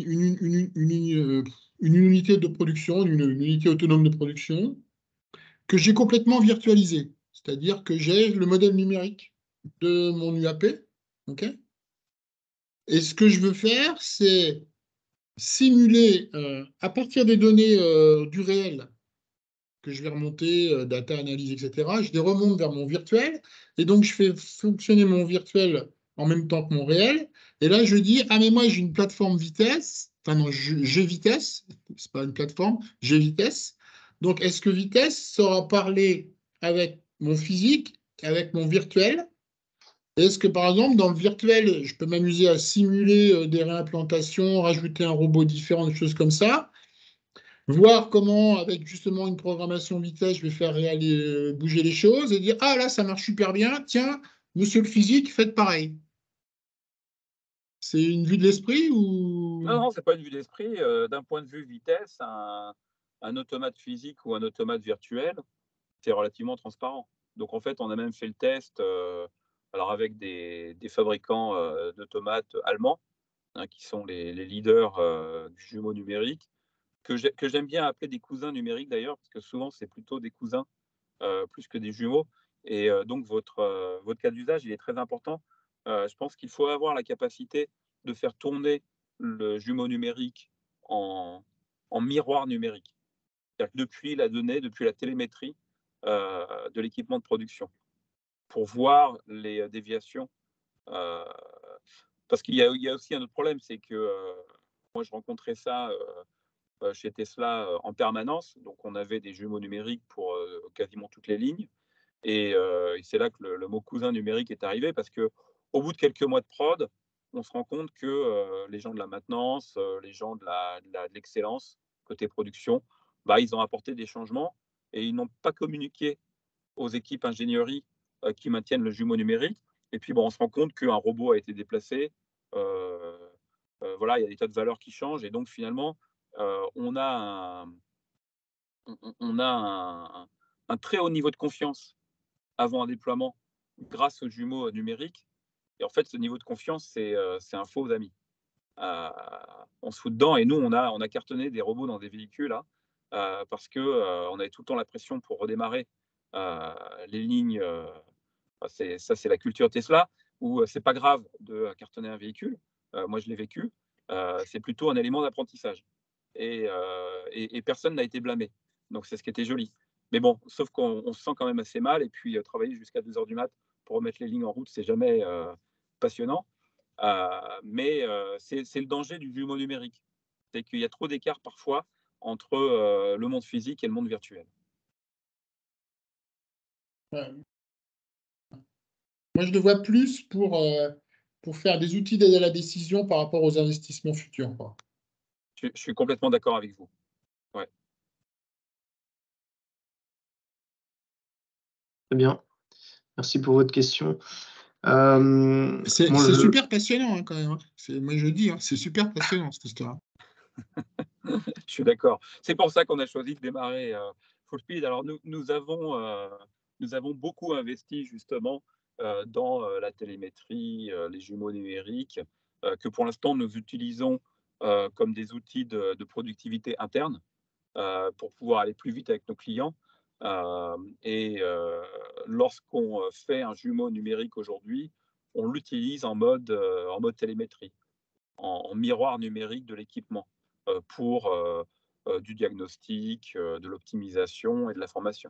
unité de production, une unité autonome de production, que j'ai complètement virtualisée. C'est-à-dire que j'ai le modèle numérique de mon UAP. Okay, et ce que je veux faire, c'est simuler, à partir des données du réel, que je vais remonter, data analyse, etc., je les remonte vers mon virtuel, et donc je fais fonctionner mon virtuel en même temps que mon réel, et là je dis, ah mais moi j'ai une plateforme vitesse, enfin non, j'ai vitesse, c'est pas une plateforme, j'ai vitesse, donc est-ce que vitesse saura parler avec mon physique, avec mon virtuel? Est-ce que par exemple dans le virtuel, je peux m'amuser à simuler des réimplantations, rajouter un robot différent, des choses comme ça? Voir comment, avec justement une programmation vitesse, je vais faire bouger les choses et dire, ah là, ça marche super bien, tiens, monsieur le physique, faites pareil. C'est une vue de l'esprit ou... Non, ce n'est pas une vue d'esprit. D'un point de vue vitesse, un automate physique ou un automate virtuel, c'est relativement transparent. Donc en fait, on a même fait le test alors avec des fabricants d'automates allemands, hein, qui sont les leaders du jumeau numérique, que j'aime bien appeler des cousins numériques d'ailleurs, parce que souvent c'est plutôt des cousins plus que des jumeaux. Et donc votre cas d'usage, il est très important. Je pense qu'il faut avoir la capacité de faire tourner le jumeau numérique en miroir numérique. C'est-à-dire que depuis la donnée, depuis la télémétrie de l'équipement de production, pour voir les déviations. Parce qu'il y a aussi un autre problème, c'est que moi je rencontrais ça chez Tesla en permanence. Donc on avait des jumeaux numériques pour quasiment toutes les lignes. Et c'est là que le mot cousin numérique est arrivé, parce qu'au bout de quelques mois de prod, on se rend compte que les gens de la maintenance, les gens de l'excellence côté production, bah, ils ont apporté des changements et ils n'ont pas communiqué aux équipes ingénierie qui maintiennent le jumeau numérique. Et puis bon, on se rend compte qu'un robot a été déplacé. Voilà, il y a des tas de valeurs qui changent. Et donc finalement, on a un très haut niveau de confiance avant un déploiement grâce aux jumeaux numériques. Et en fait, ce niveau de confiance, c'est un faux ami. On se fout dedans, et nous, on a cartonné des robots dans des véhicules là, parce qu'on avait tout le temps la pression pour redémarrer les lignes. Ça, c'est la culture Tesla, où c'est pas grave de cartonner un véhicule. Moi, je l'ai vécu. C'est plutôt un élément d'apprentissage. Et personne n'a été blâmé. Donc, c'est ce qui était joli. Mais bon, sauf qu'on se sent quand même assez mal. Et puis, travailler jusqu'à 2 heures du mat pour remettre les lignes en route, c'est jamais passionnant. Mais c'est le danger du jumeau numérique. C'est qu'il y a trop d'écart parfois entre le monde physique et le monde virtuel. Moi, je le vois plus pour faire des outils d'aide à la décision par rapport aux investissements futurs, quoi. Je suis complètement d'accord avec vous. Ouais. Très bien. Merci pour votre question. C'est super passionnant hein, quand même. Moi, je dis, c'est super passionnant cette histoire. Je suis d'accord. C'est pour ça qu'on a choisi de démarrer Full Speed. Alors, nous avons beaucoup investi justement dans la télémétrie, les jumeaux numériques, que pour l'instant nous utilisons comme des outils de productivité interne pour pouvoir aller plus vite avec nos clients. Et lorsqu'on fait un jumeau numérique aujourd'hui, on l'utilise en mode télémétrie, en miroir numérique de l'équipement pour du diagnostic, de l'optimisation et de la formation.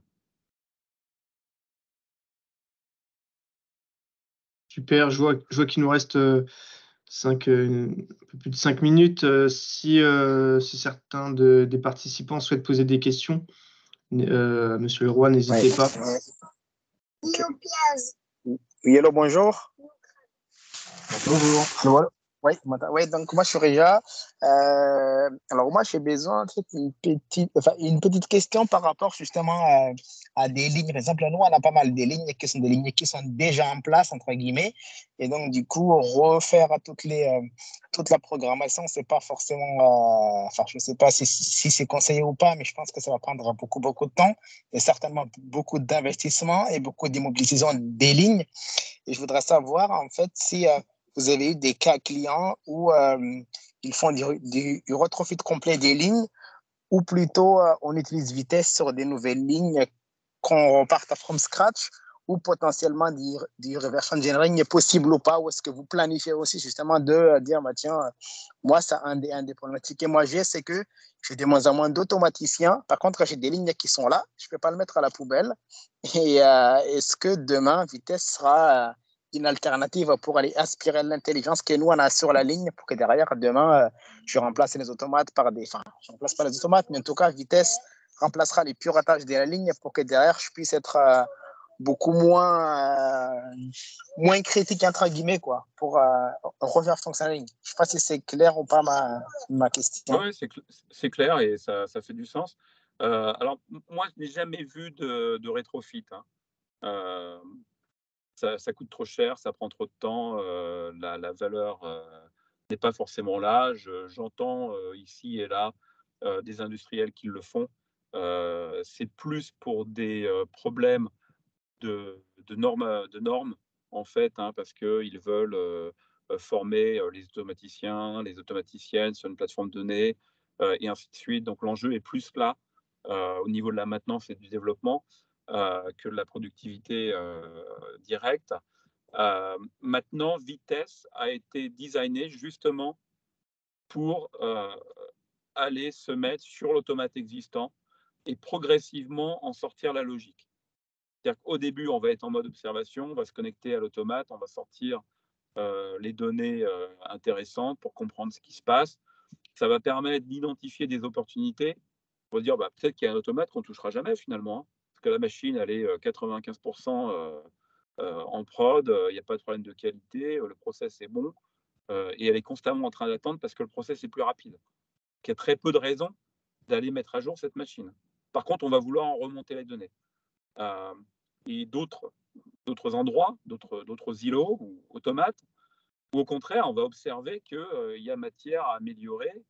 Super, je vois qu'il nous reste un peu plus de 5 minutes. Si certains des participants souhaitent poser des questions, Monsieur Leroy, n'hésitez pas. Oui, hello, bonjour. Bonjour. Oui, donc moi je suis Réja. Alors moi j'ai besoin d'une petite question par rapport justement à des lignes. Par exemple, nous on a pas mal de lignes qui sont des lignes qui sont déjà en place entre guillemets, et donc du coup refaire toute la programmation, c'est pas forcément. Enfin, je sais pas si c'est conseillé ou pas, mais je pense que ça va prendre beaucoup de temps et certainement beaucoup d'investissement et beaucoup d'immobilisation des lignes. Et je voudrais savoir en fait si vous avez eu des cas clients où ils font du retrofit complet des lignes, ou plutôt on utilise vitesse sur des nouvelles lignes qu'on reparte from scratch, ou potentiellement du reverse engineering est possible ou pas, ou est-ce que vous planifiez aussi justement de dire, bah, tiens, moi, ça, un des problématiques que moi j'ai, c'est que j'ai de moins en moins d'automaticiens. Par contre, j'ai des lignes qui sont là, je ne peux pas le mettre à la poubelle. Et est-ce que demain, Vitesse sera une alternative pour aller aspirer l'intelligence que nous, on a sur la ligne pour que derrière, demain, je remplace les automates par des... Enfin, je ne remplace pas les automates, mais en tout cas, Vitesse remplacera les puratages de la ligne pour que derrière, je puisse être beaucoup moins critique, entre guillemets, quoi, pour refaire fonctionner la ligne. Je ne sais pas si c'est clair ou pas ma question. Oui, c'est clair et ça fait du sens. Alors, moi, je n'ai jamais vu de rétrofit. Hein. Ça coûte trop cher, ça prend trop de temps, la valeur n'est pas forcément là. J'entends ici et là des industriels qui le font. C'est plus pour des problèmes de normes, en fait, hein, parce qu'ils veulent former les automaticiens, les automaticiennes sur une plateforme de données, et ainsi de suite. Donc l'enjeu est plus là, au niveau de la maintenance et du développement, que de la productivité directe. Maintenant, Vitesse a été designé justement pour aller se mettre sur l'automate existant et progressivement en sortir la logique. C'est-à-dire qu'au début, on va être en mode observation, on va se connecter à l'automate, on va sortir les données intéressantes pour comprendre ce qui se passe. Ça va permettre d'identifier des opportunités. On va dire, bah, peut-être qu'il y a un automate qu'on ne touchera jamais finalement, hein, parce que la machine, elle est 95% en prod, il n'y a pas de problème de qualité, le process est bon, et elle est constamment en train d'attendre parce que le process est plus rapide. Il y a très peu de raisons d'aller mettre à jour cette machine. Par contre, on va vouloir en remonter les données. Et d'autres endroits, d'autres îlots ou automates, où au contraire, on va observer qu'il y a matière à améliorer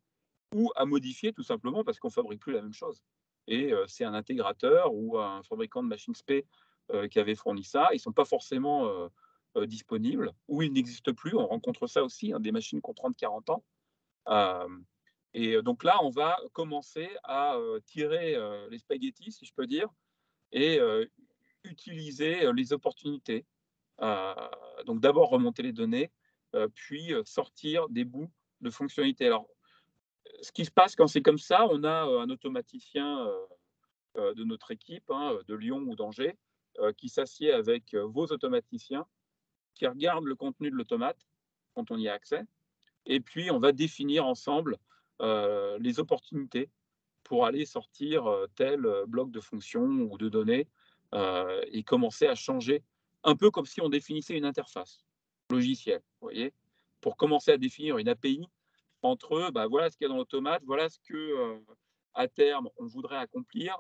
ou à modifier tout simplement parce qu'on ne fabrique plus la même chose. Et c'est un intégrateur ou un fabricant de machines SP qui avait fourni ça. Ils ne sont pas forcément disponibles ou ils n'existent plus. On rencontre ça aussi, hein, des machines qui ont 30-40 ans. Et donc là, on va commencer à tirer les spaghettis, si je peux dire, et utiliser les opportunités. Donc d'abord remonter les données, puis sortir des bouts de fonctionnalités. Alors, ce qui se passe quand c'est comme ça, on a un automaticien de notre équipe, hein, de Lyon ou d'Angers, qui s'assied avec vos automaticiens, qui regardent le contenu de l'automate quand on y a accès, et puis on va définir ensemble les opportunités pour aller sortir tel bloc de fonctions ou de données et commencer à changer, un peu comme si on définissait une interface logicielle, vous voyez, pour commencer à définir une API entre bah, voilà ce qu'il y a dans l'automate, voilà ce que à terme on voudrait accomplir.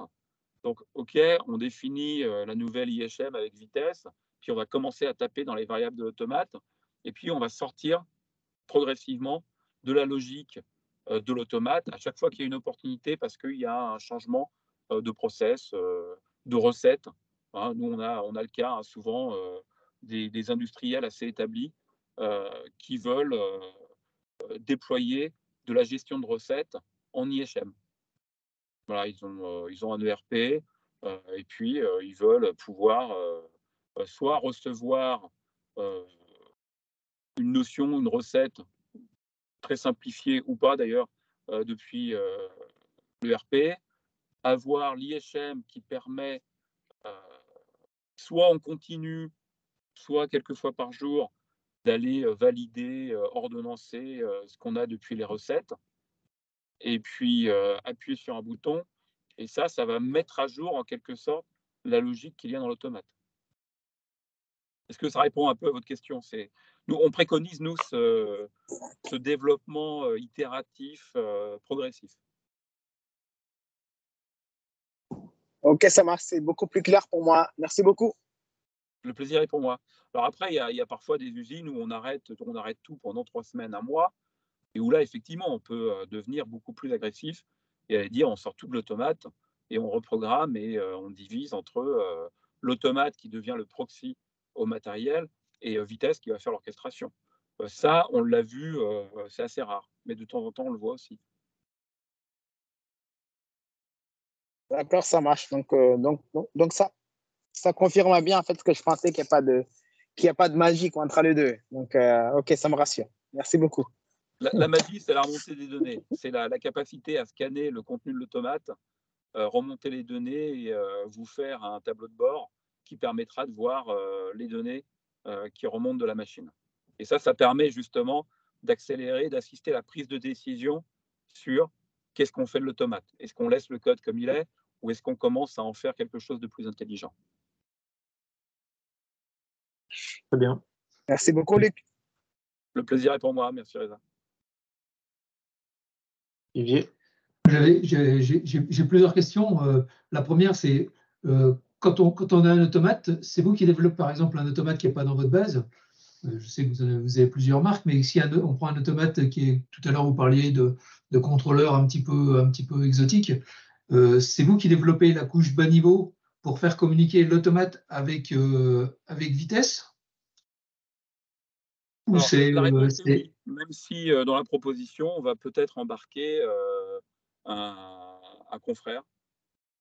Donc, OK, on définit la nouvelle IHM avec Vitesse, puis on va commencer à taper dans les variables de l'automate, et puis on va sortir progressivement de la logique de l'automate à chaque fois qu'il y a une opportunité parce qu'il y a un changement de process, de recette. Hein, nous, on a le cas hein, souvent des industriels assez établis qui veulent déployer de la gestion de recettes en IHM. Voilà, ils ont un ERP et puis ils veulent pouvoir soit recevoir une notion, une recette très simplifiée ou pas d'ailleurs depuis l'ERP, avoir l'IHM qui permet soit en continu, soit quelques fois par jour d'aller valider, ordonnancer ce qu'on a depuis les recettes, et puis appuyer sur un bouton, et ça va mettre à jour en quelque sorte la logique qu'il y a dans l'automate. Est-ce que ça répond un peu à votre question? Nous, on préconise, nous, ce développement itératif, progressif. Ok, ça marche, c'est beaucoup plus clair pour moi. Merci beaucoup. Le plaisir est pour moi. Alors après, il y a parfois des usines où on arrête tout pendant 3 semaines, un mois, et où là, effectivement, on peut devenir beaucoup plus agressif et aller dire on sort tout de l'automate et on reprogramme et on divise entre l'automate qui devient le proxy au matériel et Vitesse qui va faire l'orchestration. Ça, on l'a vu, c'est assez rare, mais de temps en temps, on le voit aussi. D'accord, ça marche. Donc ça. ça confirme bien en fait ce que je pensais qu'il n'y a pas de magie entre les deux. Donc, OK, ça me rassure. Merci beaucoup. La magie, c'est la remontée des données. C'est la capacité à scanner le contenu de l'automate, remonter les données et vous faire un tableau de bord qui permettra de voir les données qui remontent de la machine. Et ça permet justement d'accélérer, d'assister à la prise de décision sur qu'est-ce qu'on fait de l'automate. Est-ce qu'on laisse le code comme il est ou est-ce qu'on commence à en faire quelque chose de plus intelligent? Très bien. Merci beaucoup, Luc. Le plaisir est pour moi. Merci, Reza. Olivier? J'ai plusieurs questions. La première, c'est quand on a un automate, c'est vous qui développez par exemple un automate qui n'est pas dans votre base. Je sais que vous avez plusieurs marques, mais si on prend un automate qui est, tout à l'heure vous parliez de contrôleurs un petit peu exotiques, c'est vous qui développez la couche bas niveau pour faire communiquer l'automate avec vitesse? Ou Alors, la réponse est oui, même si dans la proposition, on va peut-être embarquer un confrère,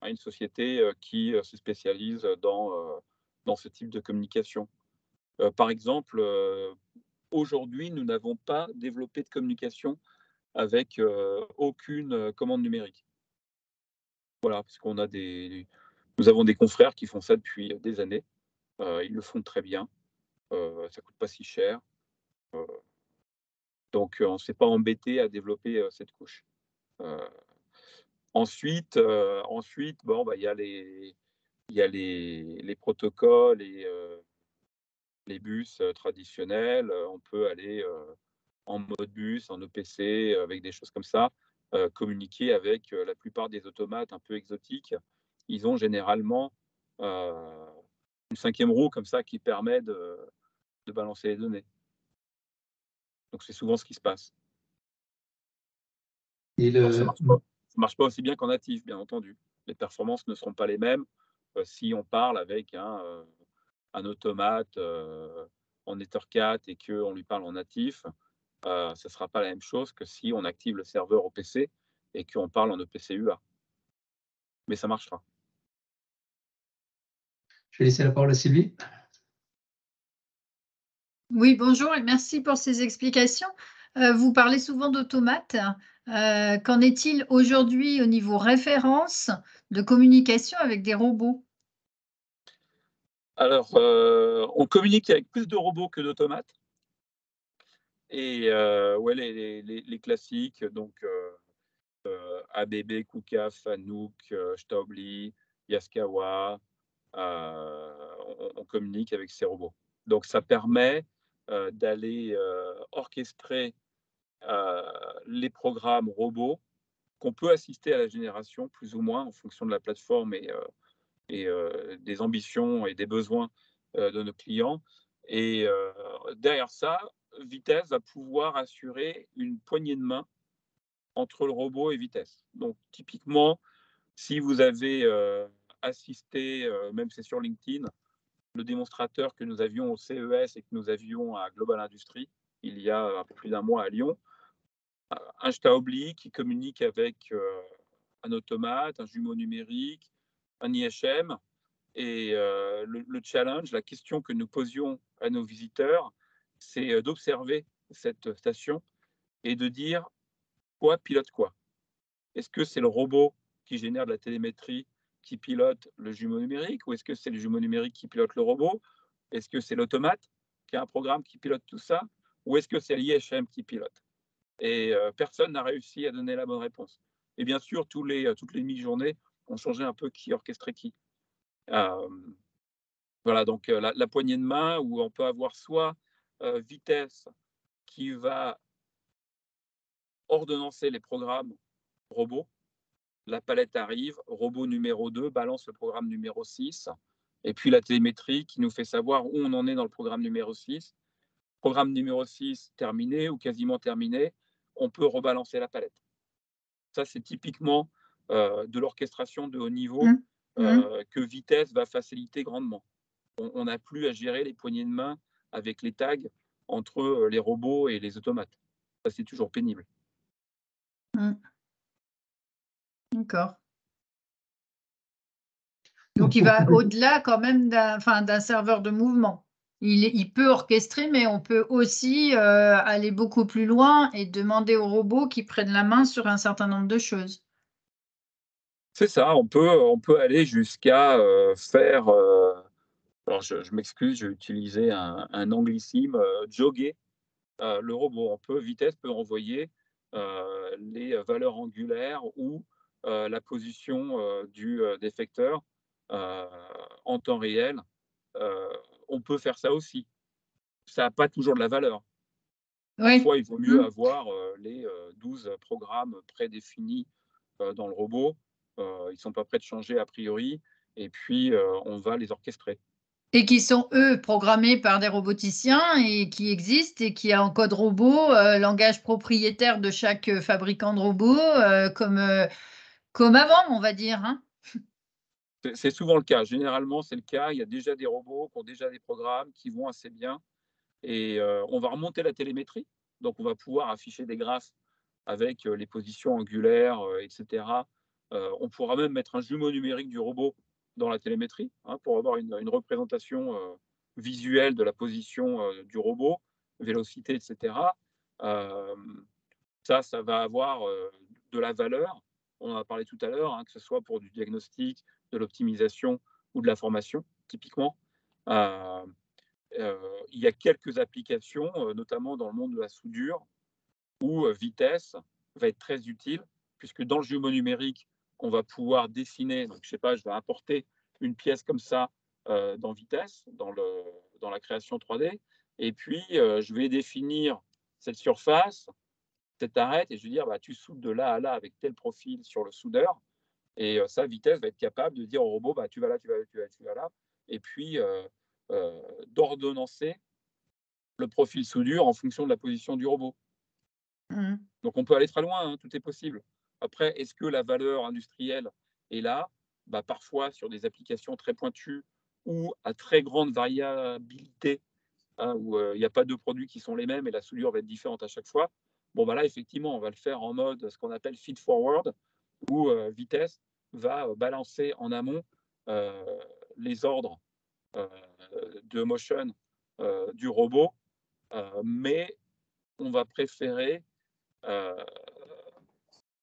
une société qui se spécialise dans ce type de communication. Par exemple, aujourd'hui, nous n'avons pas développé de communication avec aucune commande numérique. Voilà, parce qu'on a nous avons des confrères qui font ça depuis des années. Ils le font très bien. Ça ne coûte pas si cher. Donc, on ne s'est pas embêté à développer cette couche. Ensuite, bon, bah, il y a les protocoles et les bus traditionnels. On peut aller en mode bus, en EPC, avec des choses comme ça, communiquer avec la plupart des automates un peu exotiques. Ils ont généralement une cinquième roue comme ça qui permet de balancer les données. Donc, c'est souvent ce qui se passe. Alors, ça ne marche pas aussi bien qu'en natif, bien entendu. Les performances ne seront pas les mêmes si on parle avec un automate en Ethercat et qu'on lui parle en natif. Ça ne sera pas la même chose que si on active le serveur OPC et qu'on parle en EPC UA. Mais ça marchera. Je vais laisser la parole à Sylvie. Oui, bonjour et merci pour ces explications. Vous parlez souvent d'automates. Qu'en est-il aujourd'hui au niveau référence de communication avec des robots? Alors, on communique avec plus de robots que d'automates. Et ouais, les classiques, donc ABB, KUKA, Fanuc, Staubli, Yaskawa, on communique avec ces robots. Donc, ça permet d'aller orchestrer les programmes robots qu'on peut assister à la génération, plus ou moins, en fonction de la plateforme et des ambitions et des besoins de nos clients. Et derrière ça, Vitesse va pouvoir assurer une poignée de main entre le robot et Vitesse. Donc, typiquement, si vous avez assisté, même c'est sur LinkedIn, le démonstrateur que nous avions au CES et que nous avions à Global Industries il y a un peu plus d'un mois à Lyon, un Staubli qui communique avec un automate, un jumeau numérique, un IHM. Et le challenge, la question que nous posions à nos visiteurs, c'est d'observer cette station et de dire quoi pilote quoi. Est-ce que c'est le robot qui génère de la télémétrie qui pilote le jumeau numérique ou est-ce que c'est le jumeau numérique qui pilote le robot? Est-ce que c'est l'automate qui a un programme qui pilote tout ça ou est-ce que c'est l'IHM qui pilote? Et personne n'a réussi à donner la bonne réponse. Et bien sûr, toutes les demi-journées, on changeait un peu qui orchestrait qui. Voilà, donc la poignée de main où on peut avoir soit Vitesse qui va ordonnancer les programmes robots. La palette arrive, robot numéro 2 balance le programme numéro 6. Et puis la télémétrie qui nous fait savoir où on en est dans le programme numéro 6. Programme numéro 6 terminé ou quasiment terminé, on peut rebalancer la palette. Ça, c'est typiquement de l'orchestration de haut niveau que Vitesse va faciliter grandement. On n'a plus à gérer les poignées de main avec les tags entre les robots et les automates. Ça, c'est toujours pénible. D'accord. Donc, il va au-delà quand même d'un serveur de mouvement. Il peut orchestrer, mais on peut aussi aller beaucoup plus loin et demander aux robots qu'ils prennent la main sur un certain nombre de choses. C'est ça, on peut aller jusqu'à faire, alors je m'excuse, j'ai utilisé un anglicisme, jogger le robot. Vitesse peut envoyer les valeurs angulaires ou la position du défecteur en temps réel. On peut faire ça aussi. Ça n'a pas toujours de la valeur. Oui. Parfois, il vaut mieux avoir les 12 programmes prédéfinis dans le robot. Ils ne sont pas prêts de changer a priori. Et puis, on va les orchestrer. Et qui sont, eux, programmés par des roboticiens et qui existent et qui a en code robot, langage propriétaire de chaque fabricant de robots, comme avant, on va dire. Hein. C'est souvent le cas. Généralement, c'est le cas. Il y a déjà des robots qui ont déjà des programmes qui vont assez bien. Et on va remonter la télémétrie. Donc, on va pouvoir afficher des graphes avec les positions angulaires, etc. On pourra même mettre un jumeau numérique du robot dans la télémétrie pour avoir une représentation visuelle de la position du robot, vélocité, etc. Ça va avoir de la valeur. On en a parlé tout à l'heure, que ce soit pour du diagnostic, de l'optimisation ou de la formation, typiquement. Il y a quelques applications, notamment dans le monde de la soudure, où vitesse va être très utile, puisque dans le jumeau numérique, on va pouvoir dessiner, donc je sais pas, je vais importer une pièce comme ça dans vitesse, dans la création 3D, et puis je vais définir cette surface, cette arête, et je vais dire, tu soudes de là à là avec tel profil sur le soudeur, et ça, vitesse va être capable de dire au robot, tu vas là, tu vas là, et puis d'ordonnancer le profil soudure en fonction de la position du robot. Donc on peut aller très loin, tout est possible. Après, est-ce que la valeur industrielle est là? Parfois sur des applications très pointues ou à très grande variabilité, où il n'y a pas deux produits qui sont les mêmes et la soudure va être différente à chaque fois. Là, effectivement, on va le faire en mode ce qu'on appelle feed forward, où vitesse va balancer en amont les ordres de motion du robot, mais on va préférer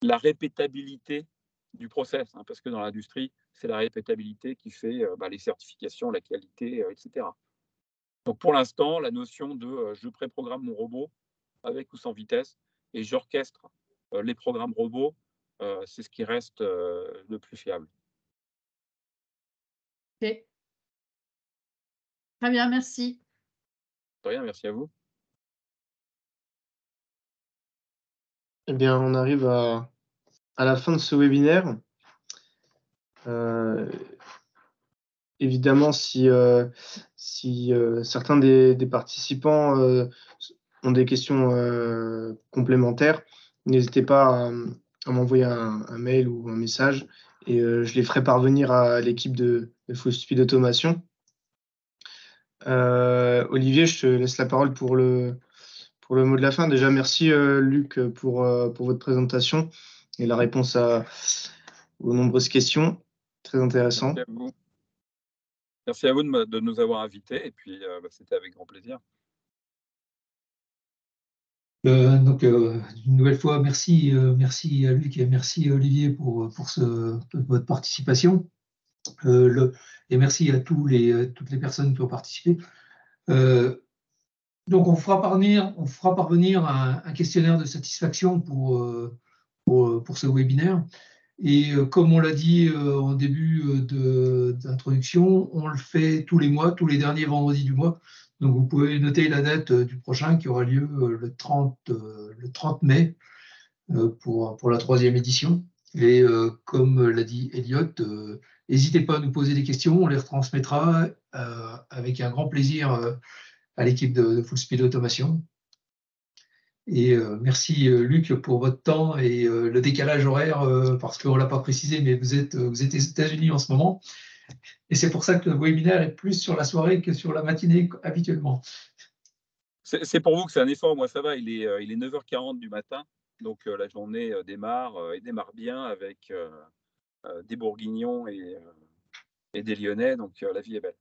la répétabilité du process, parce que dans l'industrie, c'est la répétabilité qui fait les certifications, la qualité, etc. Donc pour l'instant, la notion de je préprogramme mon robot avec ou sans vitesse et j'orchestre les programmes robots, c'est ce qui reste le plus fiable. Ok. Très bien, merci. De rien, merci à vous. Eh bien, on arrive à la fin de ce webinaire. Évidemment, si certains des participants ont des questions complémentaires, n'hésitez pas à m'envoyer un mail ou un message et je les ferai parvenir à l'équipe de Full Speed Automation. Olivier, je te laisse la parole pour le mot de la fin. Déjà, merci Luc pour votre présentation et la réponse aux nombreuses questions. Très intéressant. Merci à vous. Merci à vous de nous avoir invités et puis c'était avec grand plaisir. Donc, une nouvelle fois, merci à Luc et merci à Olivier pour votre participation. Et merci à toutes les personnes qui ont participé. Donc, on fera parvenir un questionnaire de satisfaction pour ce webinaire. Et comme on l'a dit en début d'introduction, on le fait tous les mois, tous les derniers vendredis du mois. Donc, vous pouvez noter la date du prochain qui aura lieu le 30 mai pour la 3e édition. Et comme l'a dit Elliot, n'hésitez pas à nous poser des questions, on les retransmettra avec un grand plaisir à l'équipe de Full Speed Automation. Et merci Luc pour votre temps et le décalage horaire, parce qu'on ne l'a pas précisé, mais vous êtes aux États-Unis en ce moment. Et c'est pour ça que le webinaire est plus sur la soirée que sur la matinée habituellement. C'est pour vous que c'est un effort, moi ça va, il est 9h40 du matin, donc la journée démarre bien avec des bourguignons et des Lyonnais. Donc, la vie est belle.